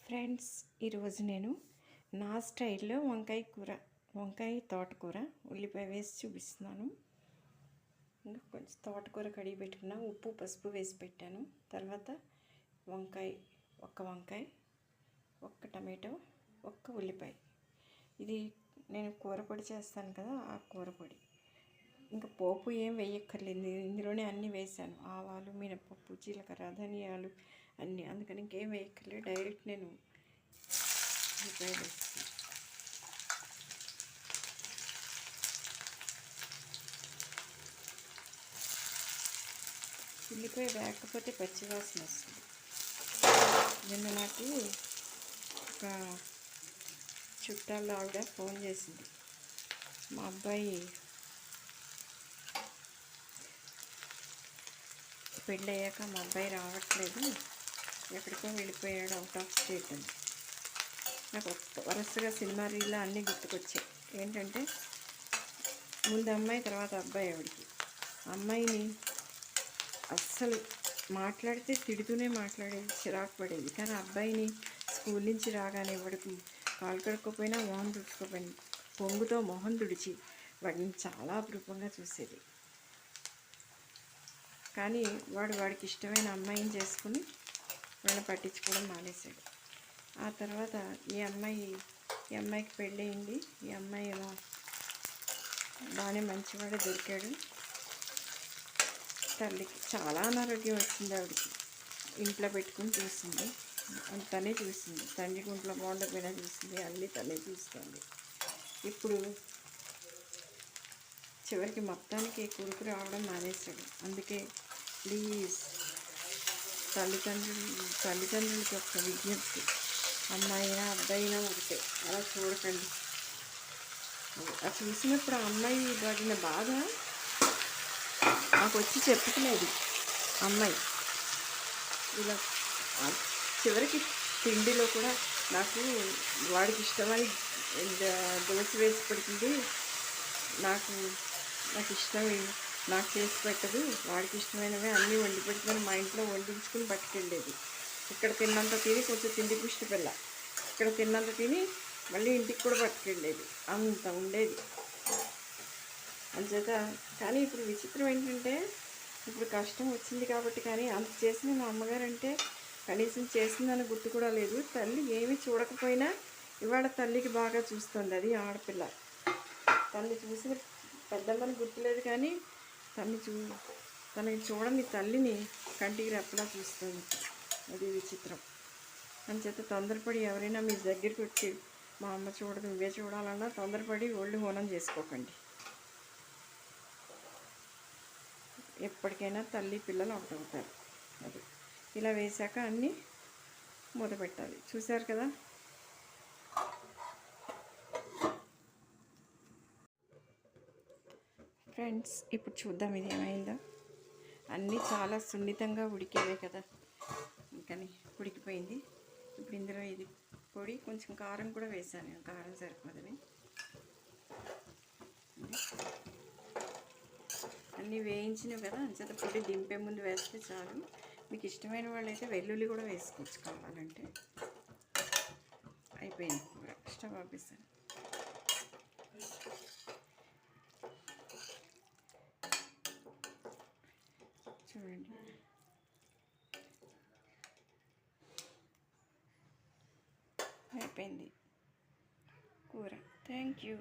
Friends, ఈరోజు నేను నా స్టైల్లో వంకాయ తోటకూర ఉల్లిపాయ వేసి చూపిస్తున్నాను. ఇంకా కొంచెం తోటకూర కడిగి పెట్టుకున్నా, ఉప్పు పసుపు వేసి పెట్టాను. తర్వాత వంకాయ, ఒక్క టమాటో, ఒక్క ఉల్లిపాయ. ఇది నేను కూర పొడి చేస్తాను కదా, ఆ కూర పొడి. ఇంకా పోపు ఏం వేయక్కర్లేదు, ఇందులోనే అన్నీ వేసాను. ఆవాలు, మినపప్పు, జీలకర్ర, ధనియాలు అన్నీ. అందుకని ఇంకేం వేయక్కర్లేదు, డైరెక్ట్ నేను ఉల్లిపాయ వేస్తాను. ఉల్లిపాయ వేయకపోతే పచ్చివాసన వస్తుంది. నిన్న నాకు ఒక చుట్టాల ఆవిడ ఫోన్ చేసింది. మా అబ్బాయి పెళ్ళయ్యాక మా అబ్బాయి రావట్లేదు, ఎక్కడికో వెళ్ళిపోయాడు, అవుట్ ఆఫ్ స్టేట్ అని. నాకు వరుసగా సినిమా రీల్లో అన్నీ గుర్తుకొచ్చాయి. ఏంటంటే ముందు అమ్మాయి, తర్వాత అబ్బాయి. అమ్మాయిని అస్సలు మాట్లాడితే తిడుతూనే మాట్లాడేది, చిరాకు పడేది. కానీ అబ్బాయిని స్కూల్ నుంచి రాగానే వాడికి కాలు కడుక్కోపోయినా మొహం తుడుచుకోపోయినా పొంగుతో మొహం తుడిచి వాడిని చాలా అపురూపంగా చూసేది. కానీ వాడికి ఇష్టమైన అమ్మాయిని చేసుకుని వాళ్ళని పట్టించుకోవడం మానేశాడు. ఆ తర్వాత ఈ అమ్మాయికి పెళ్ళయింది. ఈ అమ్మాయి ఏమో బాగానే మంచివాడే దొరికాడు. తల్లికి చాలా అనారోగ్యం వచ్చింది. ఆవిడకి ఇంట్లో పెట్టుకుని చూసింది, తనే చూసింది. తండ్రి గుంట్లో బాగుండకపోయినా చూసింది, అన్నీ తనే చూస్తుంది. ఇప్పుడు చివరికి మొత్తానికి కొడుకు రావడం మానేశాడు. అందుకే ప్లీజ్ తల్లిదండ్రులకి ఒక విజ్ఞప్తి, అమ్మాయినా అబ్బాయినా ఒకటే, అలా చూడకండి. అది చూసినప్పుడు ఆ అమ్మాయి పడిన బాధ నాకు వచ్చి చెప్పుకునేది. అమ్మాయి ఇలా చివరికి తిండిలో కూడా నాకు వాడికి ఇష్టమని దోశ వేసి పెడుతుంది, నాకు ఇష్టం నాకు చేసి పెట్టదు, వాడికి ఇష్టమైనవే అన్నీ వండి పెడుతుందని మా ఇంట్లో వండించుకుని పట్టుకెళ్ళేది. ఇక్కడ తిన్నంత తిని, కొంచెం తిండి పుష్టి పిల్ల, ఇక్కడ తిన్నంత తిని మళ్ళీ ఇంటికి కూడా పట్టుకెళ్ళేది. అంత ఉండేది అంచేత. కానీ ఇప్పుడు విచిత్రం ఏంటంటే, ఇప్పుడు కష్టం వచ్చింది కాబట్టి, కానీ అంత చేసిన మా అమ్మగారంటే కనీసం చేసిందని గుర్తు కూడా లేదు. తల్లి ఏమీ చూడకపోయినా ఇవాళ తల్లికి బాగా చూస్తుంది. అది ఆడపిల్ల. తల్లి చూసిన పెద్దమ్మని గుర్తులేదు, కానీ తనకి చూడని తల్లిని కంటికి రెప్పలా చూస్తుంది. అది విచిత్రం. అంచేత తొందరపడి ఎవరైనా మీ దగ్గరికి వచ్చి మా అమ్మ చూడదు, నువ్వే చూడాలన్నా తొందరపడి ఒళ్ళు హోనం చేసుకోకండి. ఎప్పటికైనా తల్లి పిల్లలు ఒకటవుతారు. అది ఇలా వేశాక అన్నీ మూత పెట్టాలి. చూశారు కదా. ఫ్రెండ్స్, ఇప్పుడు చూద్దాం ఇది ఏమైందో. అన్నీ చాలా సున్నితంగా ఉడికేవే కదా, ఇంకని ఉడికిపోయింది. ఇప్పుడు ఇందులో ఇది పొడి, కొంచెం కారం కూడా వేసాను. కారం సరిపోదని అన్నీ వేయించినవి కదా, అంచేత పొడి దింపే ముందు వేస్తే చాలు. మీకు ఇష్టమైన వాళ్ళు అయితే వెల్లుల్లి కూడా వేసుకోవచ్చు కావాలంటే. అయిపోయింది కూర, స్టవ్ ఆపేసాను. చూడండి, అయిపోయింది కూర. Thank you.